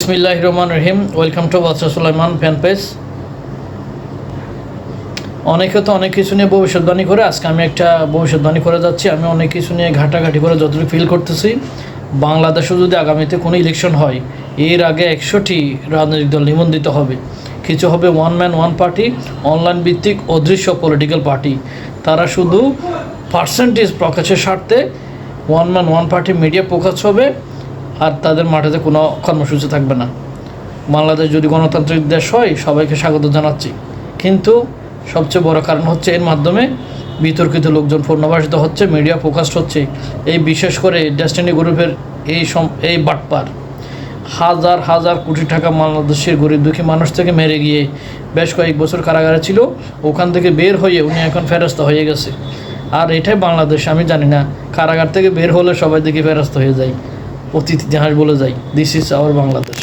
বিসমিল্লাহির রহমানির রহিম। Welcome to Badsha Sulaiman fan page. অনেকে তো অনেক কিছু নিয়ে ভবিষ্যৎবাণী করে, আজকে আমি একটা ভবিষ্যৎবাণী করে যাচ্ছি। আমি অনেক কিছু নিয়ে ঘাটাঘাটি করে যতটুকু ফিল করতেছি, বাংলাদেশে যদি আগামীতে কোনো ইলেকশন হয়, এর আগে 100টি রাজনৈতিক দল নিবন্ধিত হবে। কিছু হবে one man one party, online ভিত্তিক অদৃশ্য পলিটিক্যাল পার্টি। তারা শুধু পার্সেন্টেজ প্রকাশের স্বার্থে one man one party media প্রকাশ হবে, আর তাদের মাঠেতে কোনো কর্মসূচি থাকবে না। বাংলাদেশ যদি গণতান্ত্রিক দেশ হয়, সবাইকে স্বাগত জানাচ্ছি। কিন্তু সবচেয়ে বড় কারণ হচ্ছে এর মাধ্যমে বিতর্কিত লোকজন পূর্ণবাসিত হচ্ছে, মিডিয়া ফোকাসড হচ্ছে। এই বিশেষ করে ডেস্টিনি গ্রুপের এই বাটপার হাজার হাজার কোটি টাকা বাংলাদেশের গরিব দুঃখী মানুষ থেকে মেরে গিয়ে বেশ কয়েক বছর কারাগারে ছিল, ওখান থেকে বের হয়ে উনি এখন ফেরস্ত হয়ে গেছে। আর এটাই বাংলাদেশ। আমি জানি না, কারাগার থেকে বের হলে সবাই দেখে ফেরস্ত হয়ে যায়, অতীত ইতিহাস বলে যায়। This is our Bangladesh.